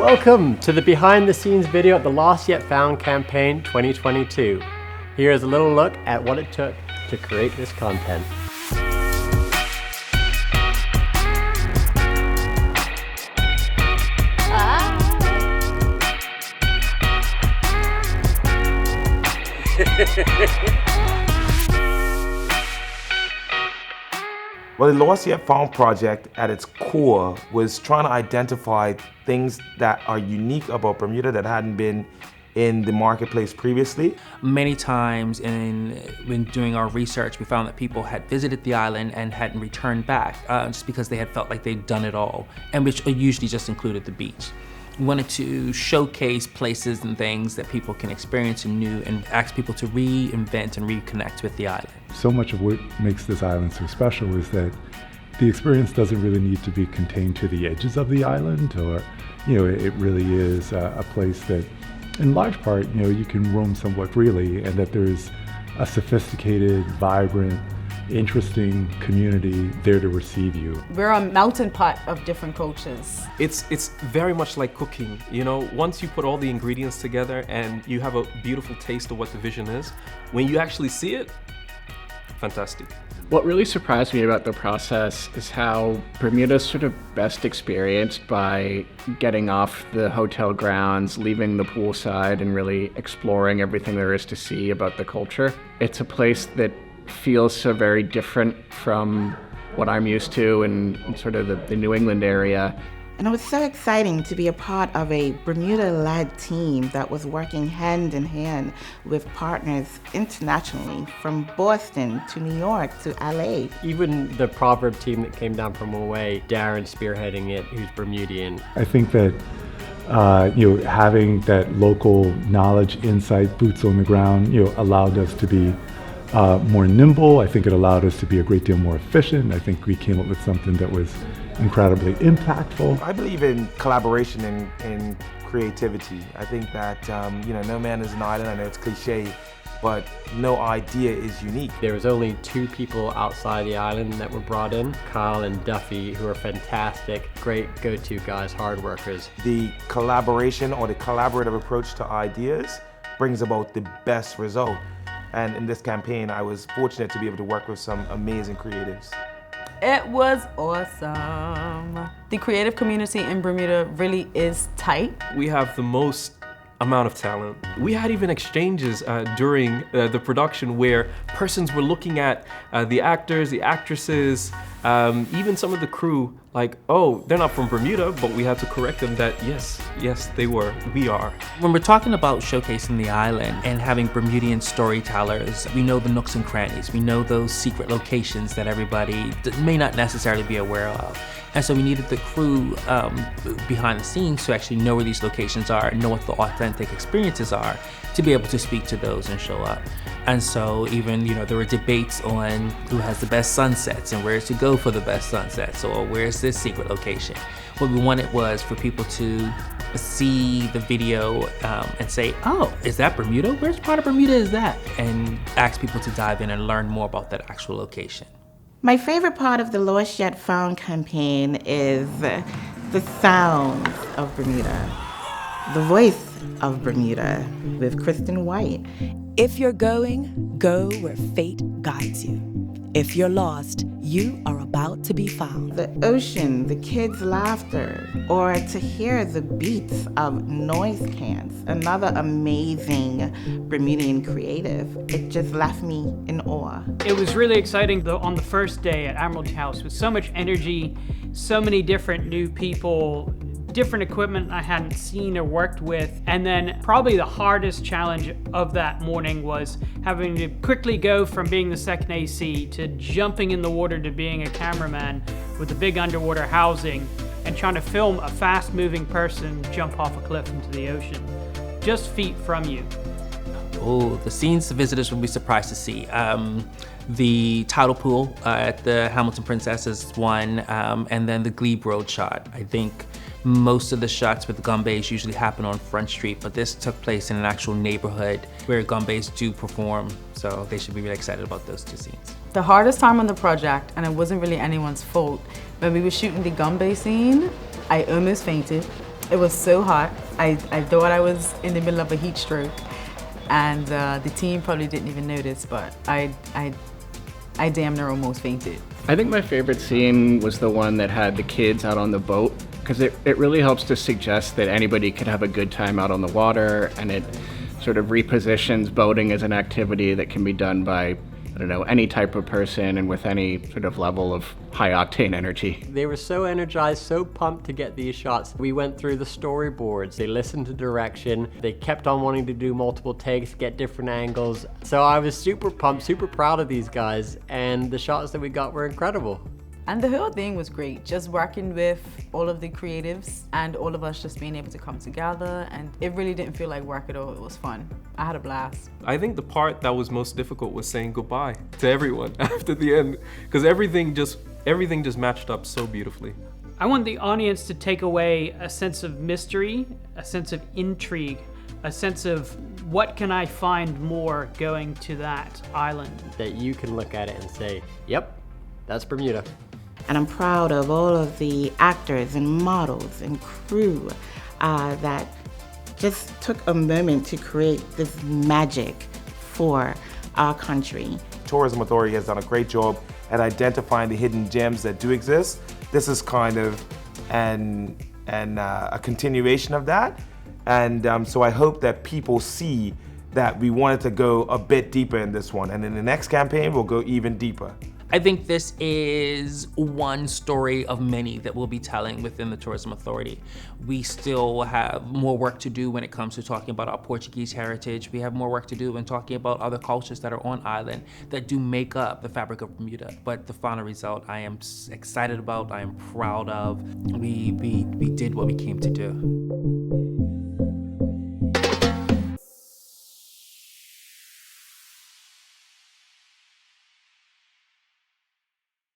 Welcome to the behind the scenes video at the Lost Yet Found campaign 2022. Here is a little look at what it took to create this content. Well, the Lost Yet Found project at its core was trying to identify things that are unique about Bermuda that hadn't been in the marketplace previously. Many times when doing our research, we found that people had visited the island and hadn't returned back just because they had felt like they'd done it all, and which usually just included the beach. We wanted to showcase places and things that people can experience anew and ask people to reinvent and reconnect with the island. So much of what makes this island so special is that the experience doesn't really need to be contained to the edges of the island, or, it really is a place that, in large part, you can roam somewhat freely, and that there's a sophisticated, vibrant, interesting community there to receive you. We're a melting pot of different cultures. It's very much like cooking, once you put all the ingredients together and you have a beautiful taste of what the vision is, when you actually see it, fantastic. What really surprised me about the process is how Bermuda's sort of best experienced by getting off the hotel grounds, leaving the poolside, and really exploring everything there is to see about the culture. It's a place that feels so very different from what I'm used to in sort of the New England area. And it was so exciting to be a part of a Bermuda-led team that was working hand in hand with partners internationally, from Boston to New York to LA. Even the Proverb team that came down from away, Darren spearheading it, who's Bermudian. I think that having that local knowledge, insight, boots on the ground, allowed us to be more nimble. I think it allowed us to be a great deal more efficient. I think we came up with something that was incredibly impactful. I believe in collaboration and creativity. I think that, no man is an island. I know it's cliche, but no idea is unique. There was only 2 people outside the island that were brought in, Kyle and Duffy, who are fantastic, great go-to guys, hard workers. The collaboration or the collaborative approach to ideas brings about the best result. And in this campaign, I was fortunate to be able to work with some amazing creatives. It was awesome. The creative community in Bermuda really is tight. We have the most amount of talent. We had even exchanges during the production where persons were looking at the actors, the actresses, even some of the crew, like, oh, they're not from Bermuda, but we had to correct them that yes, they were, we are. When we're talking about showcasing the island and having Bermudian storytellers, we know the nooks and crannies, we know those secret locations that everybody may not necessarily be aware of. And so we needed the crew behind the scenes to actually know where these locations are, know what the authentic experiences are, to be able to speak to those and show up. And so even, there were debates on who has the best sunsets and where to go for the best sunsets, or where's this secret location. What we wanted was for people to see the video and say, oh, is that Bermuda? Which part of Bermuda is that? And ask people to dive in and learn more about that actual location. My favorite part of the Lost Yet Found campaign is the sounds of Bermuda, the voice of Bermuda with Kristen White. If you're going, go where fate guides you. If you're lost, you are about to be found. The ocean, the kids' laughter, or to hear the beats of noise cans, another amazing Bermudian creative. It just left me in awe. It was really exciting though on the first day at Admiralty House with so much energy, so many different new people, different equipment I hadn't seen or worked with. And then probably the hardest challenge of that morning was having to quickly go from being the second AC to jumping in the water to being a cameraman with a big underwater housing and trying to film a fast-moving person jump off a cliff into the ocean, just feet from you. Oh, the scenes the visitors will be surprised to see. The tidal pool at the Hamilton Princess is one, and then the Glebe Road shot. I think most of the shots with the gumbays usually happen on Front Street, but this took place in an actual neighborhood where gumbays do perform, so they should be really excited about those 2 scenes. The hardest time on the project, and it wasn't really anyone's fault, when we were shooting the gumbay scene, I almost fainted. It was so hot. I thought I was in the middle of a heat stroke, and the team probably didn't even notice, but I damn near almost fainted. I think my favorite scene was the one that had the kids out on the boat, because it really helps to suggest that anybody could have a good time out on the water, and it sort of repositions boating as an activity that can be done by, I don't know, any type of person and with any sort of level of high octane energy. They were so energized, so pumped to get these shots. We went through the storyboards, they listened to direction, they kept on wanting to do multiple takes, get different angles. So I was super pumped, super proud of these guys, and the shots that we got were incredible. And the whole thing was great, just working with all of the creatives and all of us just being able to come together, and it really didn't feel like work at all. It was fun. I had a blast. I think the part that was most difficult was saying goodbye to everyone after the end, because everything just matched up so beautifully. I want the audience to take away a sense of mystery, a sense of intrigue, a sense of what can I find more going to that island. That you can look at it and say, yep, that's Bermuda. And I'm proud of all of the actors and models and crew that just took a moment to create this magic for our country. Tourism Authority has done a great job at identifying the hidden gems that do exist. This is kind of a continuation of that. And so I hope that people see that we wanted to go a bit deeper in this one. And in the next campaign, we'll go even deeper. I think this is one story of many that we'll be telling within the Tourism Authority. We still have more work to do when it comes to talking about our Portuguese heritage. We have more work to do when talking about other cultures that are on island that do make up the fabric of Bermuda. But the final result I am excited about, I am proud of. We did what we came to do.